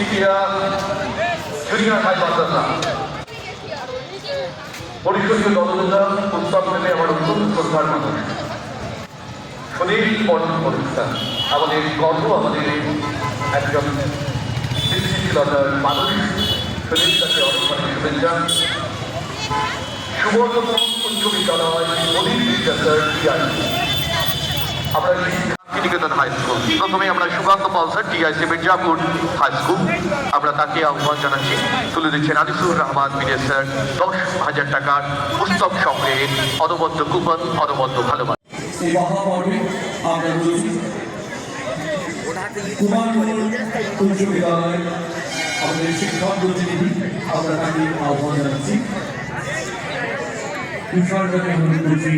India Junior High Madrasa পরিষদীয় দলনেতা উৎসব থেকে আমার অত্যন্ত শ্রদ্ধার মানুষ সুনীল বরণ অনুষ্ঠান আমাদের গর্ব আমাদের একজন সৃষ্টিশীলতার মানুষ সুনীল তাকে অনুষ্ঠানের শুভেচ্ছা সুবর্ণপুর উচ্চ বিদ্যালয় মোদীর বিদ্যালয় আমরা নিকেতন হাই স্কুল প্রথমে আমরা Sukanta Pal sir TIC Mirzapur high school আমরা তাকে আহ্বান জানাচ্ছি তুলে দিচ্ছেন আনিসুর রহমান বিদেশ স্যার 10,000 টাকার পুস্তক সংগ্রহের অনবদ্য কুপন অনবদ্য ভালোবাসা এই মহাপর্বে আমরা রয়েছি কুমারপুর উচ্চ বিদ্যালয় আমাদের শিক্ষক প্রতিনিধি আমরা তাকে আহ্বান জানাচ্ছি তুষারকে অনুরোধ করছি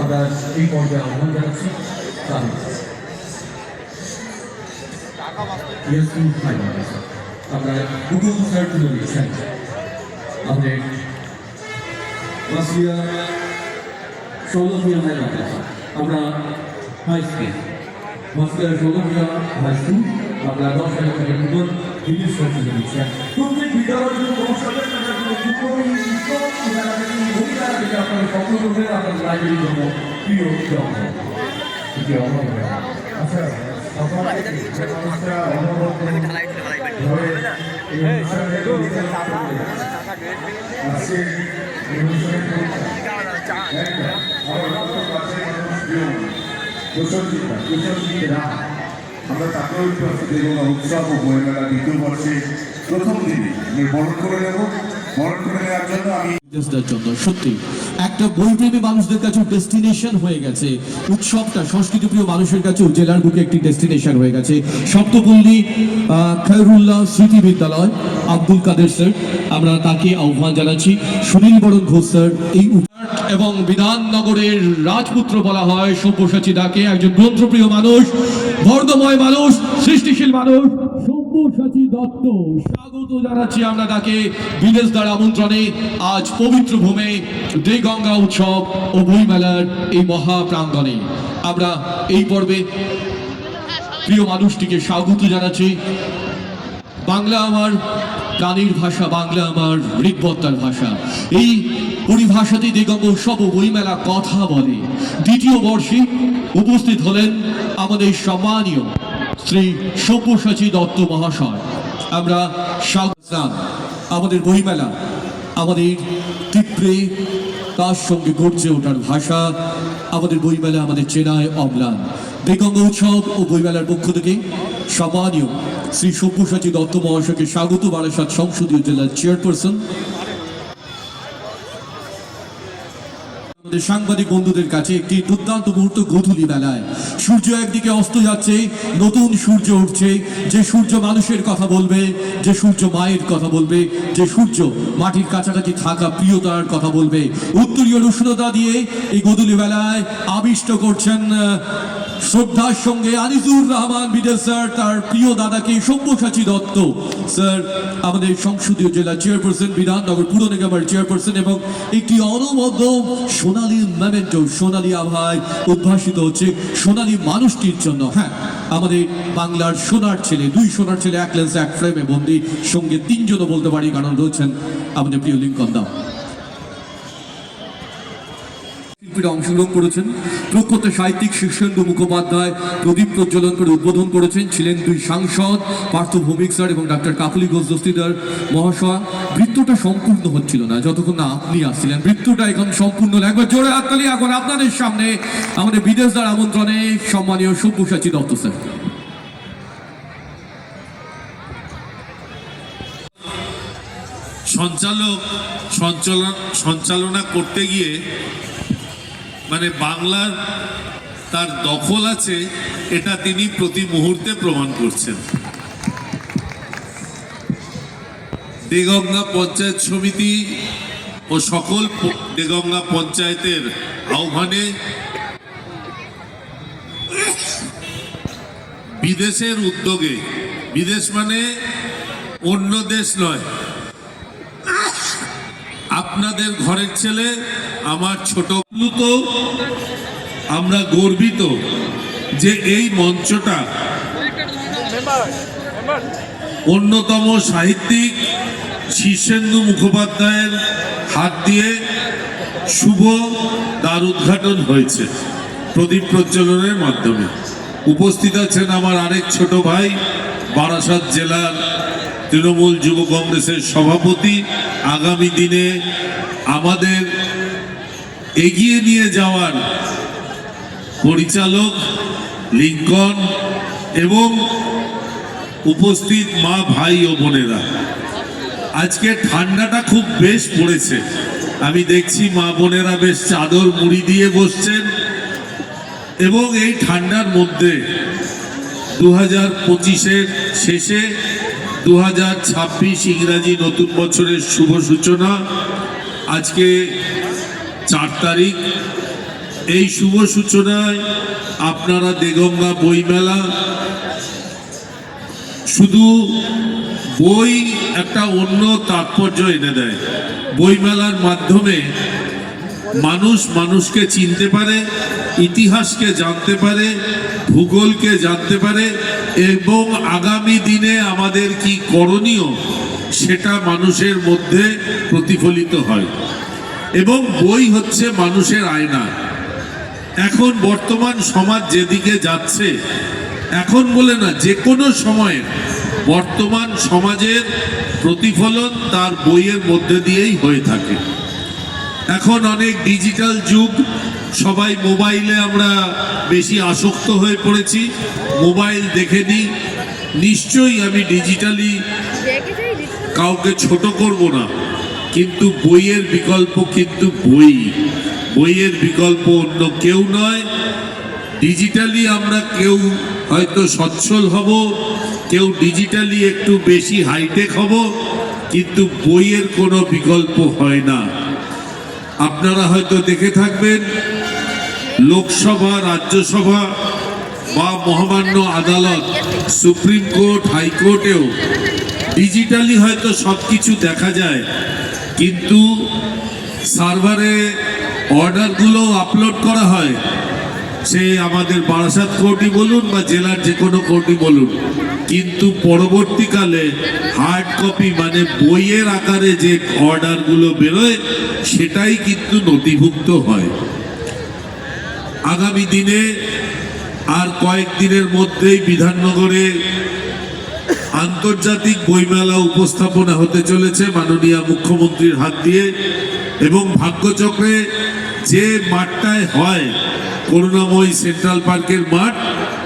আমরা এই পর্যায়ে আহ্বান জানাচ্ছি আমরা গুগল স্যার তুলে দিচ্ছেন আমাদের মাসিয়া ষোলভিয়া হাই মাদ্রাসা আমরা high school Masia ষোলভিয়া high school আমরা 10,000 টাকা গুগল জিনিস তুলে দিচ্ছেন প্রত্যেক বিদ্যালয়ের জন্য 10,000 টাকার জন্য আপনার স্বপ্ন করবেন আপনার লাইব্রেরির জন্য প্রিয় আচ্ছা আমরা তাকেও দেখব উৎসব ও বইমেলা দ্বিতীয় বর্ষে প্রথম দিনে আমি বরণ করে নেব বরণ করে নেওয়ার জন্য আমি জন্য সত্যি একটা বইপ্রেমী মানুষদের কাছে ডেস্টিনেশন হয়ে গেছে উৎসবটা সংস্কৃতিপ্রিয় মানুষের কাছেও জেলার বুকে একটি ডেস্টিনেশন হয়ে গেছে সপ্তপল্লী খায়রুল্লাহ স্মৃতি বিদ্যালয় আব্দুল কাদের স্যার আমরা তাকে আহ্বান জানাচ্ছি সুনীল বরণ ঘোষ স্যার এই এবং বিধাননগরের রাজপুত্র বলা হয় সব্যসাচী দাকে একজন গ্রন্থপ্রিয় মানুষ বর্ণময় মানুষ সৃষ্টিশীল মানুষ সব্যসাচী দত্ত স্বাগত জানাচ্ছি আমরা তাকে বিদেশ দ্বার আমন্ত্রণে আজ পবিত্র ভূমে দেগঙ্গা উৎসব ও বইমেলার এই মহা প্রাঙ্গণে আমরা এই পর্বে প্রিয় মানুষটিকে স্বাগত জানাচ্ছি বাংলা আমার প্রাণীর ভাষা বাংলা আমার হৃদবত্তার ভাষা এই পরিভাষাতে দেগঙ্গা উৎসব ও বইমেলা কথা বলে দ্বিতীয় বর্ষে উপস্থিত হলেন আমাদের সম্মানীয় শ্রী সব্যসাচী দত্ত মহাশয় আমরা স্বাগত আমাদের বইমেলা আমাদের তীব্রে তার সঙ্গে গর্জে ওঠার ভাষা আমাদের বইমেলা আমাদের চেনায় অম্লান দেগঙ্গা উৎসব ও বইমেলার পক্ষ থেকে সম্মানীয় শ্রী সব্যসাচী দত্ত মহাশয়কে স্বাগত বারাসাত সংসদীয় জেলার চেয়ারপারসন সাংবাদিক বন্ধুদের কাছে একটি দুর্দান্ত মুহূর্ত গোধূলি বেলায় সূর্য একদিকে অস্ত যাচ্ছে নতুন সূর্য উঠছে যে সূর্য মানুষের কথা বলবে যে সূর্য মায়ের কথা বলবে যে সূর্য মাটির কাছাকাছি থাকা প্রিয়তার কথা বলবে উত্তরীয় উষ্ণতা দিয়ে এই গোধূলি বেলায় আবিষ্ট করছেন শ্রদ্ধার সঙ্গে আনিসুর রহমান বিদেশ স্যার তার প্রিয় দাদাকে সব্যসাচী দত্ত স্যার আমাদের সংসদীয় জেলা চেয়ারপারসন বিধাননগর পুর নিগমের চেয়ারপারসন এবং একটি অনবদ্য সোনালী মোমেন্টো সোনালী আভায় উদ্ভাসিত হচ্ছে সোনালী মানুষটির জন্য হ্যাঁ আমাদের বাংলার সোনার ছেলে দুই সোনার ছেলে এক লেন্সে এক ফ্রেমে বন্দি সঙ্গে তিনজনও বলতে পারি কারণ রয়েছেন আমাদের প্রিয় লিঙ্কন দা অংশগ্রহণ করেছেন প্রখ্যাত সাহিত্যিক শীর্ষেন্দু মুখোপাধ্যায় প্রদীপ প্রজ্বলন করে উদ্বোধন করেছেন ছিলেন দুই সাংসদ পার্থ ভৌমিক স্যার এবং ডাক্তার কাকুলি ঘোষ দস্তিদার মহাশয় বৃত্তটা সম্পূর্ণ হচ্ছিল না যতক্ষণ না আপনি আসছিলেন বৃত্তটা এখন সম্পূর্ণ একবার জোরে হাততালি এখন আপনাদের সামনে আমাদের বিদেশ দ্বার আমন্ত্রণে সম্মানীয় সব্যসাচী দত্ত স্যার সঞ্চালনা করতে গিয়ে মানে বাংলার তার দখল আছে এটা তিনি প্রতি মুহূর্তে প্রমাণ করছেন। দেগঙ্গা পঞ্চায়েত সমিতি ও সকল দেগঙ্গা পঞ্চায়েতের আহ্বানে বিদেশের উদ্যোগে, বিদেশ মানে অন্য দেশ নয়, আপনাদের ঘরের ছেলে আমার ছোট তো আমরা গর্বিত যে এই মঞ্চটা অন্যতম সাহিত্যিক শীর্ষেন্দু মুখোপাধ্যায়ের হাত দিয়ে শুভ দ্বার উদ্ঘাটন হয়েছে প্রদীপ প্রজ্বলনের মাধ্যমে। উপস্থিত আছেন আমার আরেক ছোট ভাই, বারাসাত জেলার তৃণমূল যুব কংগ্রেসের সভাপতি, আগামী দিনে আমাদের এগিয়ে নিয়ে যাওয়ার পরিচালক লিঙ্কন, এবং উপস্থিত মা, ভাই ও বোনেরা। আজকে ঠান্ডাটা খুব বেশ পড়েছে, আমি দেখছি মা বোনেরা বেশ চাদর মুড়ি দিয়ে বসছেন, এবং এই ঠান্ডার মধ্যে 2025-এর শেষে 2026 ইংরাজি নতুন বছরের শুভ সূচনা। আজকে 4 তারিখ। এই শুভ সূচনায় আপনারা দেগঙ্গা বইমেলা, শুধু বই একটা অন্য তাৎপর্য এনে দেয়। বইমেলার মাধ্যমে মানুষ মানুষকে চিনতে পারে, ইতিহাসকে জানতে পারে, ভূগোলকে জানতে পারে, এবং আগামী দিনে আমাদের কি করণীয় সেটা মানুষের মধ্যে প্রতিফলিত হয়। এবং বই হচ্ছে মানুষের আয়না। এখন বর্তমান সমাজ যেদিকে যাচ্ছে, এখন বলে না, যে কোনো সময়ে বর্তমান সমাজের প্রতিফলন তার বইয়ের মধ্যে দিয়েই হয়ে থাকে। এখন অনেক ডিজিটাল যুগ, সবাই মোবাইলে আমরা বেশি আসক্ত হয়ে পড়েছি, মোবাইল দেখে নিই। নিশ্চয়ই আমি ডিজিটালি কাউকে ছোট করব না, কিন্তু বইয়ের বিকল্প কিন্তু বইয়ের বিকল্প অন্য কেউ নয়। ডিজিটালি আমরা কেউ হয়তো সচ্ছল হব, কেউ ডিজিটালি একটু বেশি হাইটেক হব, কিন্তু বইয়ের কোনো বিকল্প হয় না। আপনারা হয়তো দেখে থাকবেন, লোকসভা, রাজ্যসভা বা মহামান্য আদালত, সুপ্রিম কোর্ট, হাইকোর্টেও ডিজিটালি হয়তো সব কিছু দেখা যায়, কিন্তু সার্ভারে অর্ডারগুলো আপলোড করা হয়, সে আমাদের বারাসাত কোর্টই বলুন বা জেলার যে কোনো কোর্টই বলুন, কিন্তু পরবর্তীকালে হার্ড কপি মানে বইয়ের আকারে যে অর্ডারগুলো বেরোয় সেটাই কিন্তু নথিভুক্ত হয়। আগামী দিনে আর কয়েকদিনের মধ্যেই বিধাননগরে আন্তর্জাতিক বইমেলা উপস্থাপনা হতে চলেছে মাননীয় মুখ্যমন্ত্রীর হাত দিয়ে, এবং ভাগ্যচক্রে যে মাঠটায় হয় করুণাময়ী সেন্ট্রাল পার্কের মাঠ,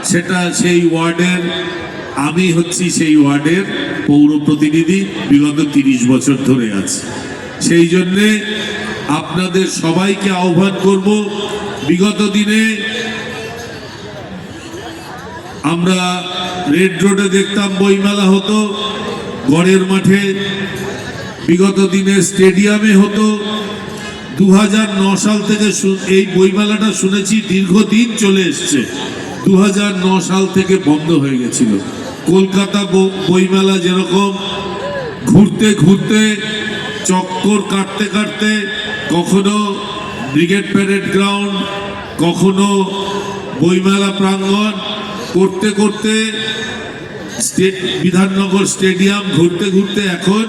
সেটা সেই ওয়ার্ডের, আমি হচ্ছি সেই ওয়ার্ডের পৌর প্রতিনিধি, বিগত 30 বছর ধরে আছে। সেই জন্যে আপনাদের সবাইকে আহ্বান করব, বিগত দিনে আমরা রেড রোডে দেখতাম বইমেলা হতো, গড়ের মাঠে, বিগত দিনে স্টেডিয়ামে হতো। 2009 সাল থেকে এই বইমেলাটা শুনেছি দীর্ঘদিন চলে এসছে, 2009 সাল থেকে বন্ধ হয়ে গেছিল। কলকাতা বইমেলা যেরকম ঘুরতে ঘুরতে, চক্কর কাটতে কাটতে, কখনো ব্রিগেড প্যারেড গ্রাউন্ড, কখনো বইমেলা প্রাঙ্গণ করতে করতে বিধাননগর স্টেডিয়াম ঘুরতে ঘুরতে এখন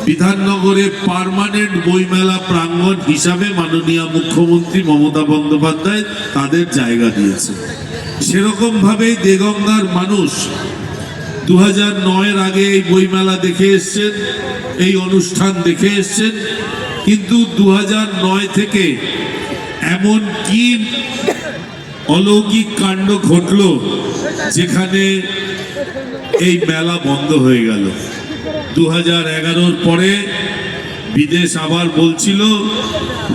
বিধাননগরে পার্মানেন্ট বইমেলা প্রাঙ্গণ হিসাবে মাননীয় মুখ্যমন্ত্রী মমতা বন্দ্যোপাধ্যায় তাদের জায়গা দিয়েছে। সেরকম ভাবেই দেগঙ্গার মানুষ 2009-এর আগে এই বইমেলা দেখে এসছেন, এই অনুষ্ঠান দেখে এসছেন, কিন্তু 2009 থেকে এমন কি অলৌকিক কাণ্ড ঘটল যেখানে এই মেলা বন্ধ হয়ে গেল। 2011-র পরে বিদেশ আবার বলছিল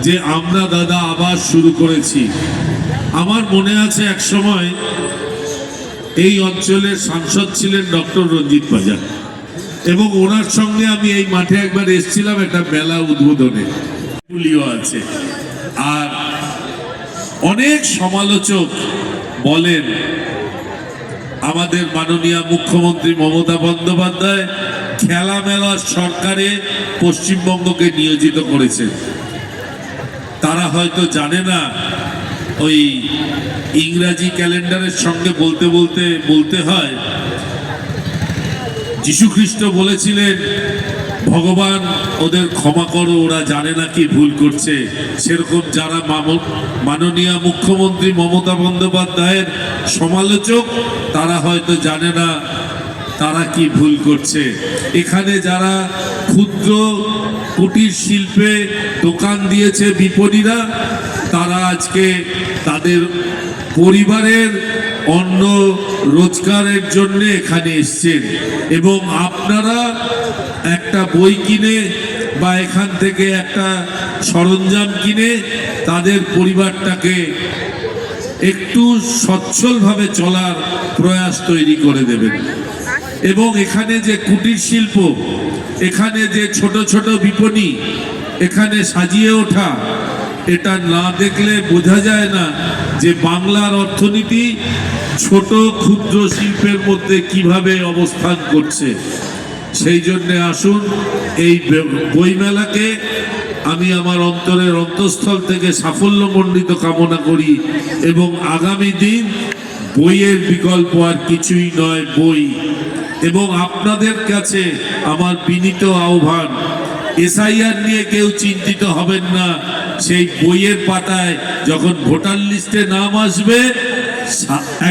যে আমরা দাদা আবার শুরু করেছি, আমার মনে আছে এক সময় এই অঞ্চলের সাংসদ ছিলেন ডক্টর রঞ্জিত বাজার, এবং ওনার সঙ্গে আমি এই মাঠে একবার এসেছিলাম একটা মেলা উদ্বোধনে। আছে আর অনেক সমালোচক বলেন আমাদের মাননীয় মুখ্যমন্ত্রী মমতা বন্দ্যোপাধ্যায় খেলা মেলার সরকারে পশ্চিমবঙ্গকে নিয়োজিত করেছেন। তারা হয়তো জানে না ওই ইংরাজি ক্যালেন্ডারের সঙ্গে বলতে বলতে বলতে হয় যীশু খ্রিস্ট বলেছিলেন ভগবান ওদের ক্ষমা করো, ওরা জানে না কি ভুল করছে। সেরকম যারা মাননীয় মুখ্যমন্ত্রী মমতা বন্দ্যোপাধ্যায়ের সমালোচক তারা হয়তো জানে না তারা কি ভুল করছে। এখানে যারা ক্ষুদ্র কুটির শিল্পে দোকান দিয়েছে বিপণীরা, তারা আজকে তাদের পরিবারের অন্ন রোজগারের জন্য এখানে এসছেন, এবং আপনারা একটা বই কিনে বা এখান থেকে একটা সরঞ্জাম কিনে তাদের পরিবারটাকে একটু সচ্ছলভাবে চলার প্রয়াস তৈরি করে দেবেন। এবং এখানে যে কুটির শিল্প, এখানে যে ছোট ছোট বিপণী এখানে সাজিয়ে ওঠা, এটা না দেখলে বোঝা যায় না যে বাংলার অর্থনীতি ছোট ক্ষুদ্র শিল্পের মধ্যে কিভাবে অবস্থান করছে। সেই জন্যে আসুন এই বইমেলাকে আমি আমার অন্তরের অন্তঃস্থল থেকে সাফল্যমণ্ডিত কামনা করি, এবং আগামী দিন বইয়ের বিকল্প আর কিছুই নয় বই। এবং আপনাদের কাছে আমার বিনীত আহ্বান, এসআইআর নিয়ে কেউ চিন্তিত হবেন না। সেই বইয়ের পাতায় যখন ভোটার লিস্টে নাম আসবে,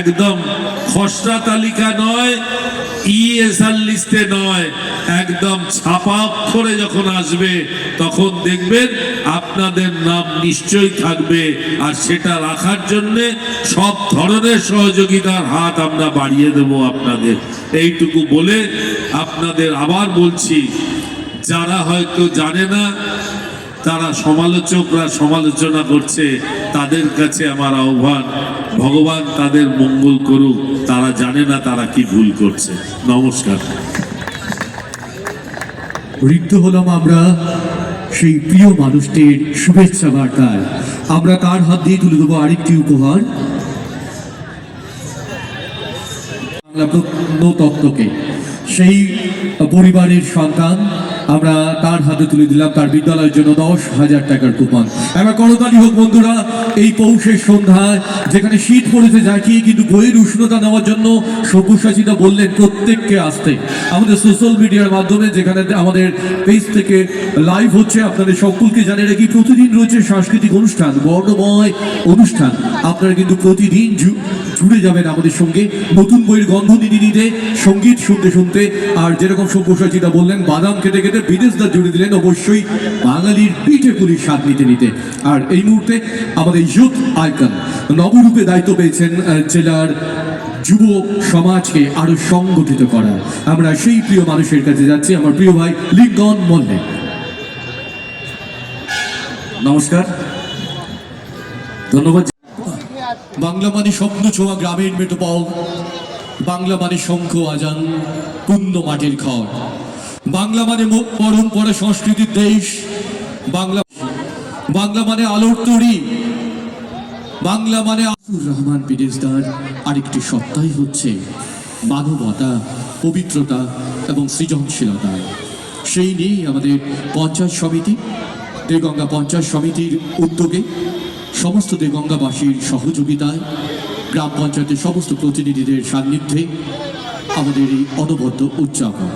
একদম খসড়া তালিকা নয়, ইএসআর লিস্টে নয়, একদম ছাপা অক্ষরে যখন আসবে তখন দেখবেন আপনাদের নাম নিশ্চয়ই থাকবে। আর সেটা রাখার জন্যে সব ধরনের সহযোগিতার হাত আমরা বাড়িয়ে দেব আপনাদের। এইটুকু বলে আপনাদের আবার বলছি, যারা হয়তো জানে না, তারা সমালোচকরা সমালোচনা করছে, তাদের কাছে আমার আহ্বান, ভগবান তাদের মঙ্গল করুক। তারা জানে না তারা কি ভুল করছে। নমস্কার। ঋদ্ধ হলাম আমরা সেই প্রিয় মানুষটির শুভেচ্ছা বার্তায়। আমরা তার হাত দিয়ে তুলে দেবো আরেকটি উপহার, বাংলা প্রত্নতত্ত্বকে। সেই পরিবারের সন্তান, আমরা তার হাতে তুলে দিলাম তার বিদ্যালয়ের জন্য 10,000 টাকার কুপন। এবার করতালি হোক বন্ধুরা। এই পৌষের সন্ধ্যায় যেখানে শীত পড়েছে জাঁকিয়ে, কিন্তু বইয়ের উষ্ণতা নেওয়ার জন্য সব্যসাচীরা বললেন প্রত্যেককে আসতে। আমাদের সোশ্যাল মিডিয়ার মাধ্যমে যেখানে আমাদের পেজ থেকে লাইভ হচ্ছে, আপনাদের সকলকে জানিয়ে রাখি প্রতিদিন রয়েছে সাংস্কৃতিক অনুষ্ঠান, বর্ণময় অনুষ্ঠান। আপনারা কিন্তু প্রতিদিন জুড়ে যাবেন আমাদের সঙ্গে নতুন বইয়ের গন্ধ নিতে নিতে, সঙ্গীত শুনতে শুনতে। আর যেরকম সব্যসাচীরা বললেন বাদাম খেতে খেতে বিদেশদা জুড়ে দিলেন অবশ্যই বাঙালির পিঠে পুলির স্বাদ নিতে নিতে। আর এই মুহূর্তে আমাদের ইয়ুথ আইকন নবরূপে দায়িত্ব পেয়েছেন জেলার যুব সমাজকে আরো সংগঠিত করা। আমরা সেই প্রিয় মানুষের কাছে যাচ্ছি, আমার প্রিয় ভাই লিঙ্কন মল্লিক। নমস্কার, ধন্যবাদ। বাংলা মানে স্বপ্ন ছোঁয়া গ্রামের মেটোপল, বাংলা মানে শঙ্খ আজান পুণ্য মাটির ঘর, বাংলা মানে পরম্পরা সংস্কৃতির দেশ, বাংলা মানে আলোর তরি, বাংলা মানে আসুর রহমান বিদেশদার আরেকটি সত্তাই হচ্ছে মানবতা, পবিত্রতা এবং সৃজনশীলতা। সেই নিয়েই আমাদের পঞ্চায়েত সমিতি, দেগঙ্গা পঞ্চায়েত সমিতির উদ্যোগে, সমস্ত দেগঙ্গাবাসীর সহযোগিতায়, গ্রাম পঞ্চায়েতের সমস্ত প্রতিনিধিদের সান্নিধ্যে আমাদের এই অনবদ্য উদযাপন।